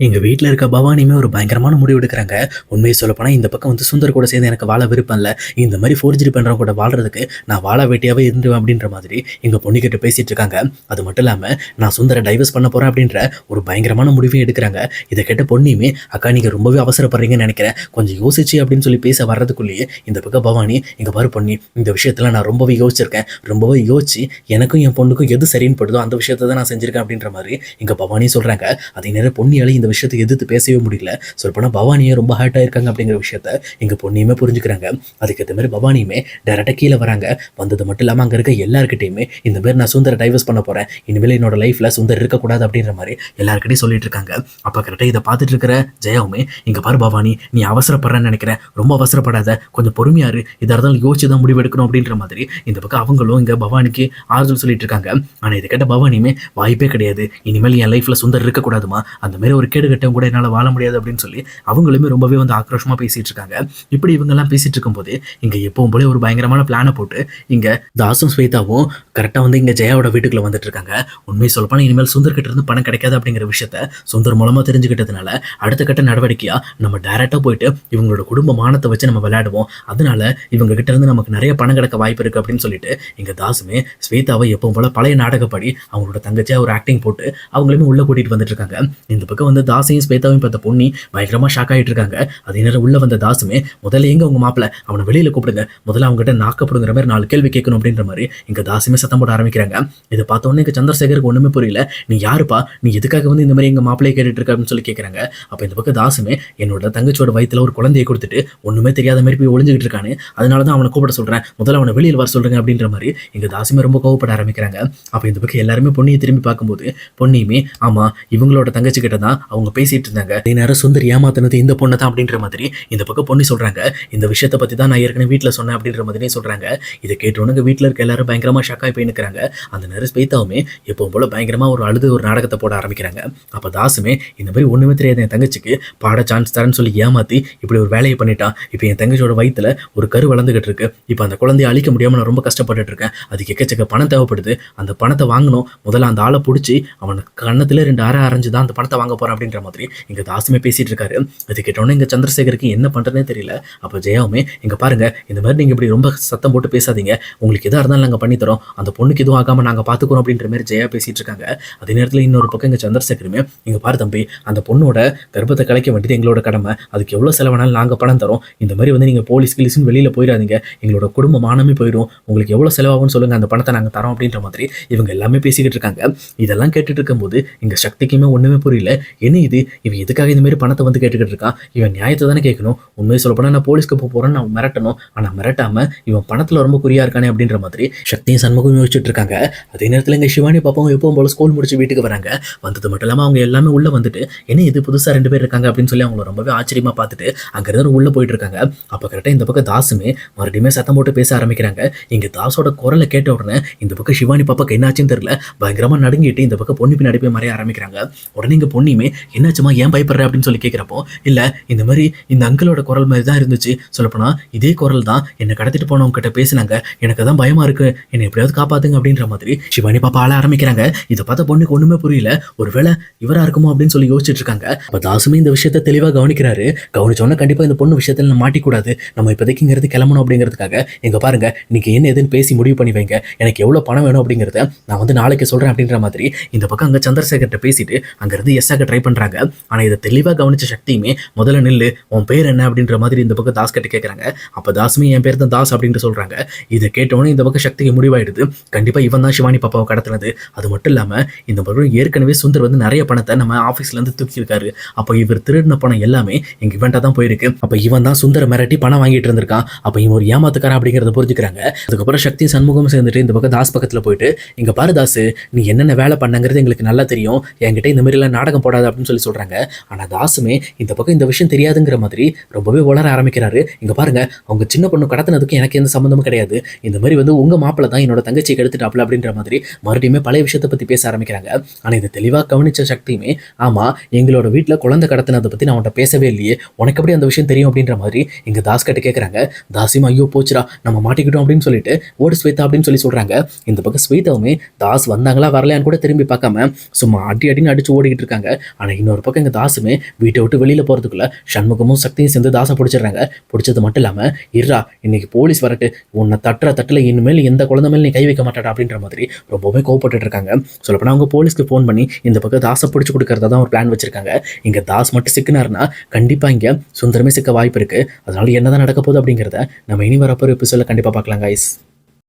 எங்க வீட்ல இருக்க பவானியுமே ஒரு பயங்கரமான முடிவு எடுக்குறாங்க. உண்மைய சொல்லப்போனா இந்த பக்கம் வந்து சுந்தர் கூட சேர்ந்து எனக்கு வாழ விருப்பம் இல்ல. இந்த மாரி ஃபோர்ஜரி பண்றவங்க கூட வாழ்றதுக்கு நான் வாழா வெட்டியாவே இருந்துருவேன் அப்படின்ற மாதிரி எங்க பொண்ணுகிட்ட பேசிட்டு இருக்காங்க. அது மட்டும் இல்லாம நான் சுந்தர டைவர்ஸ் பண்ண போறேன் அப்படின்ற ஒரு பயங்கரமான முடிவையும் எடுக்குறாங்க. இத கேட்ட பொண்ணுமே, "அக்கா நீங்க ரொம்பவே அவசரப்படுறீங்கன்னு நெனைக்கிறேன். கொஞ்சம் யோசிச்சு" அப்படின்னு சொல்லி பேச வர்றதுக்குள்ளேயே இந்த பக்கம் பவானி, "இங்க பாரு பொன்னி, இந்த விஷயத்துல நான் ரொம்பவே யோசிச்சிருக்கேன். ரொம்பவே யோசிச்சு எனக்கும் என் பொண்ணுக்கும் எது சரின்னு படுதோ அந்த விஷயத்த தான் நான் செஞ்சிருக்கேன்" அப்படின்ற மாரி எங்க பவானி சொல்றாங்க. அதே நேரம் பொன்னியால இந்த விஷயத்தை எதிர்த்து பேசவே முடியல. சொல்லப்போனால் பவானியே ரொம்ப ஹர்ட் ஆயிருக்காங்க அப்படிங்கிற விஷயத்த எங்கள் பொண்ணியுமே புரிஞ்சுக்கிறாங்க. அதுக்கேற்ற மாதிரி பவானியுமே டேரெக்டாக கீழே வராங்க. வந்தது மட்டும் இல்லாமல் அங்கே இருக்க எல்லாருக்கிட்டையுமே இந்த மாதிரி நான் சுந்தரை டைவர்ஸ் பண்ண போகிறேன், இனிமேல் என்னோட லைஃப்பில் சுந்தர் இருக்கக்கூடாது அப்படின்ற மாதிரி எல்லாருக்கிட்டையும் சொல்லிட்டு இருக்காங்க. அப்போ கரெக்டாக இதை பார்த்துட்டு இருக்கிற ஜெயாவுமே, இங்கே பாரு பவானி, நீ அவசரப்படுறேன்னு நினைக்கிறேன், ரொம்ப அவசரப்படாத, கொஞ்சம் பொறுமையாரு, இதாக இருந்தாலும் யோசிச்சு தான் முடிவு எடுக்கணும் அப்படின்ற மாதிரி இந்த பக்கம் அவங்களும் இங்கே பவானிக்கு ஆறுதல் சொல்லிட்டு இருக்காங்க. ஆனால் இதை கேட்ட பவானியுமே, வாய்ப்பே கிடையாது, இனிமேல் என் லைஃப்பில் சுந்தர் இருக்கக்கூடாதுமா, அந்த மாதிரி ஒரு கேடு கட்டவங்க கூட என்னால் வாழ முடியாது அப்படின்னு சொல்லி அவங்களுமே ரொம்பவே வந்து ஆக்ரோஷமாக பேசிட்டு இருக்காங்க. இப்படி இவங்கெல்லாம் பேசிட்டு இருக்கும்போது இங்கே எப்பவும் போல ஒரு பயங்கரமான பிளானை போட்டு இங்கே தாசும் ஸ்வேதாவும் கரெக்டாக வந்து இங்கே ஜெயாவோட வீட்டுக்குள்ள வந்துட்டு இருக்காங்க. உண்மையை சொல்லப்போனால் இனிமேல் சுந்தர் கிட்ட இருந்து பணம் கிடைக்காது அப்படிங்கிற விஷயத்த சுந்தர் மூலமாக தெரிஞ்சுக்கிட்டதுனால அடுத்த கட்ட நடவடிக்கையாக நம்ம டைரெக்டாக போயிட்டு இவங்களோட குடும்ப மானத்தை வச்சு நம்ம விளையாடுவோம், அதனால இவங்க கிட்ட இருந்து நமக்கு நிறைய பணம் கிடைக்க வாய்ப்பு இருக்குது அப்படின்னு சொல்லிட்டு இங்கே தாசுமே ஸ்வேதாவை எப்பவும் போல பழைய நாடகப்படி அவங்களோட தங்கச்சியா ஒரு ஆக்டிங் போட்டு அவங்களுமே உள்ள கூட்டிட்டு வந்துட்டு இருக்காங்க. இந்த பக்கம் வந்து தாசையும் ஸ்வேதாவையும் பார்த்த பொண்ணி பயங்கரமா ஷாக் ஆகிட்டு இருக்காங்க. அதே நேரம் உள்ள வந்த தாசுமே, முதல்ல எங்க உங்க மாப்பிள்ள, அவனை வெளியில கூப்பிடுங்க, முதல்ல அவங்க கிட்ட நாக்கப்படுங்கிற மாதிரி 4 கேள்வி கேட்கணும் அப்படின்ற மாதிரி இங்க தாசுமே சத்தம் போட ஆரம்பிக்கிறாங்க. இதை பார்த்த உடனே இங்க சந்திரசேகருக்கு ஒண்ணுமே புரியல. நீ யாருப்பா, நீ எதுக்காக வந்து இந்த மாதிரி எங்க மாப்பிள்ளையை கேட்டுட்டு இருக்க அப்படின்னு சொல்லி கேட்கறாங்க. அப்ப இந்த பக்கம் தாசுமே, என்னோட தங்கச்சியோட வயித்துல ஒரு குழந்தையை கொடுத்துட்டு ஒண்ணுமே தெரியாத மாதிரி போய் ஒளிஞ்சுக்கிட்டு இருக்கானு, அதனாலதான் அவனை கூப்பிட சொல்றேன், முதல்ல அவனை வெளியில் வர சொல்றேங்க அப்படின்ற மாதிரி இங்க தாசுமே ரொம்ப கோவப்பட ஆரம்பிக்கிறாங்க. அப்ப இந்த பக்கம் எல்லாருமே பொன்னியை திரும்பி பார்க்கும்போது பொன்னியுமே, ஆமா இவங்களோட தங்கச்சி கிட்ட தான் அவங்க பேசிட்டு இருந்தாங்க, அதே நேரம் சுந்தர் ஏமாத்தினது இந்த பொண்ணு தான் அப்படின்ற மாதிரி இந்த பக்கம் பொண்ணு சொல்றாங்க. இந்த விஷயத்தை பத்தி தான் நான் ஏற்கனவே வீட்டில் சொன்னேன் அப்படின்ற மாதிரி சொல்றாங்க. இதை கேட்டோன்னு வீட்டில் இருக்க எல்லாரும் பயங்கரமா ஷாக்காய் போய் நிற்கிறாங்க. அந்த நேரம் ஸ்வேதாவுமே எப்பவும் போல பயங்கரமா ஒரு அழுது ஒரு நாடகத்தை போட ஆரம்பிக்கிறாங்க. அப்ப தாசுமே, இந்த மாதிரி ஒண்ணுமே தெரியாத என் தங்கச்சிக்கு பாட சான்ஸ் தரேன்னு சொல்லி ஏமாத்தி இப்படி ஒரு வேலையை பண்ணிட்டான். இப்போ என் தங்கச்சியோட வயித்துல ஒரு கரு வளர்ந்துகிட்டு இருக்கு. இப்போ அந்த குழந்தைய அழிக்க முடியாம நான் ரொம்ப கஷ்டப்பட்டுட்டு இருக்கேன். அதுக்கு எக்கச்சக்க பணம் தேவைப்படுது. அந்த பணத்தை வாங்கணும், முதல்ல அந்த ஆளை பிடிச்சி அவனுக்கு கண்ணத்துல 2 அரை அரைஞ்சு தான் அந்த பணத்தை வாங்க போறேன் அப்படின்ற மாதிரி இங்க தாசுமே பேசிட்டு இருக்காரு. அது கேட்டோன்னே இங்க சந்திரசேகருக்கு என்ன பண்றதுனே தெரியல. அப்ப ஜெயாவுமே, இங்க பாருங்க, இந்த மாதிரி நீங்க இப்படி ரொம்ப சத்தம் போட்டு பேசாதீங்க, உங்களுக்கு எதா இருந்தாலும் நாங்க பண்ணி தரோம், அந்த பொண்ணுக்கு எதுவும் ஆகாம நாங்க பாத்துக்கிறோம் அப்படின்ற மாதிரி ஜெயா பேசிட்டு இருக்காங்க. அதே நேரத்தில் இன்னொரு பக்கம் இங்க சந்திரசேகருமே, இங்க பாரு தம்பி, அந்த பொண்ணோட கர்ப்பத்தை கலைக்க வேண்டியது எங்களோட கடமை, அதுக்கு எவ்வளவு செலவானாலும் நாங்க பணம் தரோம், இந்த மாதிரி வந்து நீங்க போலீஸ் கிலீஸ்னு வெளியில போயிடாதீங்க, எங்களோட குடும்ப மானமே போயிடும், உங்களுக்கு எவ்வளவு செலவாகும்னு சொல்லுங்க, அந்த பணத்தை நாங்க தரோம் அப்படின்ற மாதிரி இவங்க எல்லாமே பேசிக்கிட்டு இருக்காங்க. இதெல்லாம் கேட்டுட்டு இருக்கும்போது இங்க சக்திக்குமே ஒண்ணுமே புரியல. என்ன இது, இவன் எதுக்காக இந்த மாதிரி பணத்தை வந்து கேட்டுக்கிட்டு இருக்கான், இவன் நியாயத்தை தானே கேட்கணும், உண்மையை சொல்ல போனா நான் போலீஸ்க்கு போறேன்னு நான் மிரட்டணும், ஆனா மிரட்டாம இவன் பணத்துல ரொம்ப குறியா இருக்கானே அப்படின்ற மாதிரி சக்தியும் சண்முகம் யோசிச்சுட்டு இருக்காங்க. அதே நேரத்தில் இங்க சிவானி பாப்பாவும் எப்பவும் போல ஸ்கூல் முடிச்சு வீட்டுக்கு வராங்க. வந்தது மட்டும் இல்லாம அவங்க எல்லாமே உள்ள வந்துட்டு, என்ன இது புதுசா 2 பேர் இருக்காங்க அப்படின்னு சொல்லி அவங்க ரொம்பவே ஆச்சரியமா பார்த்துட்டு அங்க இருந்து உள்ள போயிட்டு இருக்காங்க. அப்ப கரெக்டா இந்த பக்கம் தாசுமே மறுபடியுமே சத்தம் போட்டு பேச ஆரம்பிக்கிறாங்க. இங்க தாசோட குரலை கேட்ட உடனே இந்த பக்கம் சிவானி பாப்பாக்கு என்னாச்சுன்னு தெரியல, பயங்கரமா நடுங்கிட்டு இந்த பக்கம் பொண்ணு பின்னாடி போய் மறைய ஆரம்பிக்கிறாங்க. உடனே இங்க பொண்ணுமே, என்னாச்சுமா ஏன் பயப்படுற அப்படின்னு சொல்லி கேட்கிறப்போ, இல்ல இந்த மாதிரி இந்த அங்கிளோட குரல் மாதிரி தான் இருந்துச்சு, சொல்லப்போனா இதே குரல் தான் என்னை கடத்திட்டு போனவங்க கிட்ட பேசினாங்க, எனக்கு தான் பயமா இருக்கு, என்னை எப்படியாவது காப்பாத்துங்க அப்படின்ற மாதிரி சிவானி பாப்பா ஆள ஆரம்பிக்கிறாங்க. இதை பார்த்த பொண்ணுக்கு ஒண்ணுமே புரியல, ஒருவேளை இவரா இருக்குமோ அப்படின்னு சொல்லி யோசிச்சுட்டு இருக்காங்க. அப்ப தாசுமே இந்த விஷயத்தை தெளிவா கவனிக்கிறாரு. கவனிச்சோன்னா கண்டிப்பா இந்த பொண்ணு விஷயத்துல நம்ம மாட்டிக்கூடாது, நம்ம இப்போதைக்கு இங்கிறது கிளம்பணும் அப்படிங்கிறதுக்காக எங்க பாருங்க, நீங்க என்ன எதுன்னு பேசி முடிவு பண்ணி வைங்க, எனக்கு எவ்வளவு பணம் வேணும் அப்படிங்கிறத நான் வந்து நாளைக்கு சொல்றேன் அப்படின்ற மாதிரி இந்த பக்கம் அங்க சந்திரசேகர்கிட்ட பேசிட்டு அங்க இருந்து எஸ்ஸாக ட்ரை பண்றாங்க. ஆனா இதை தெளிவா கவனிச்ச சக்தியுமே, முதல்ல நில்லு, உன் பேர் என்ன அப்படின்ற மாதிரி இந்த பக்கம் தாஸ் கிட்ட கேட்கறாங்க. அப்ப தாசுமே என் பேர் தான் தாஸ் அப்படின்னு சொல்றாங்க. இதை கேட்டோன்னே இந்த பக்கம் சக்திக்கு முடிவாயிடுது, கண்டிப்பா இவன் தான் சிவானி பாப்பாவை கடத்தினது. அது மட்டும் இல்லாம இந்த பக்கம் ஏற்கனவே சுந்தர் வந்து நிறைய பணத்தை நம்ம ஆஃபீஸ்ல இருந்து தூக்கியிருக்காரு. அப்போ இவர் திருடின பணம் எல்லாமே எங்க இவன்ட்டா தான் போயிருக்கு. அப்ப இவன் தான் சுந்தர மிரட்டி பணம் வாங்கிட்டு இருந்திருக்கான். அப்ப இவன் ஒரு ஏமாத்துக்காரன் அப்படிங்கிறத புரிஞ்சுக்கிறாங்க. அதுக்கப்புறம் சக்தி சண்முகம் சேர்ந்துட்டு இந்த பக்கம் தாஸ் பக்கத்துல போயிட்டு, இங்க பாரு தாசு, நீ என்னென்ன வேலை பண்ணங்கிறது எங்களுக்கு நல்லா தெரியும், என்கிட்ட இந்த மாதிரி எல்லாம் நாடகம் போடாது அப்படின்னு சொல்லி சொல்றாங்க. ஆனா தாசுமே இந்த பக்கம் இந்த விஷயம் தெரியாதுங்கிற மாதிரி ரொம்பவே உளர ஆரம்பிக்கிறாரு. இங்க பாருங்க, அவங்க சின்ன பொண்ணு கடத்தினதுக்கு எனக்கு எந்த சம்பந்தமும் கிடையாது, இந்த மாதிரி வந்து உங்க மாப்பிள்ள தான் என்னோட தங்கச்சியை எடுத்துட்டாப்ல அப்படின்ற மாதிரி மறுபடியுமே பழைய விஷயத்தை பத்தி பேச ஆரம்பிக்கிறாங்க. ஆனா இதை தெளிவா கவனிச்ச சக்தியுமே, ஆமா எங்களோட வீட்டுல குழந்தை கடத்தினதை பத்தி நான் அவன்கிட்ட பேசவே இல்லையே, உனக்கு எப்படி அந்த விஷயம் தெரியும் அப்படின்ற மாதிரி இங்க தாஸ் கிட்ட கேட்கறாங்க. தாசியும் ஐயோ போச்சுரா நம்ம மாட்டிக்கிட்டோம் அப்படின்னு சொல்லிட்டு ஓடு ஸ்வேதா அப்படின்னு சொல்லி சொல்றாங்க. இந்த பக்கம் ஸ்வேதாவுமே தாஸ் வந்தாங்களா வரலையான்னு கூட திரும்பி பார்க்காம சும்மா அடி அடின்னு அடிச்சு ஓடிக்கிட்டு இருக்காங்க. ஆனால் இன்னொரு பக்கம் இங்கே தாசுமே வீட்டை விட்டு வெளியில் போகிறதுக்குள்ள சண்முகமும் சக்தியும் சேர்ந்து தாசை பிடிச்சிடுறாங்க. பிடிச்சது மட்டும் இல்லாமல் இருடா இன்னைக்கு போலீஸ் வரட்டு உன்னை தட்டில் இனிமேல் எந்த குழந்தை மேலே நீ கை வைக்க மாட்டாடா அப்படின்ற மாதிரி ரொம்பவே கோவப்பட்டு இருக்காங்க. சொல்லப்போனால் அவங்க போலீஸ்க்கு ஃபோன் பண்ணி இந்த பக்கம் தாசை பிடிச்சி கொடுக்கறதா தான் ஒரு பிளான் வச்சிருக்காங்க. இங்கே தாஸ் மட்டும் சிக்கினாருன்னா கண்டிப்பாக இங்கே சுந்தரமே சிக்க வாய்ப்பு இருக்குது. அதனால என்னதான் நடக்க போகுது அப்படிங்கிறத நம்ம இனி வரப்போ எபிசோடில் கண்டிப்பாக பார்க்கலாம் கைஸ்.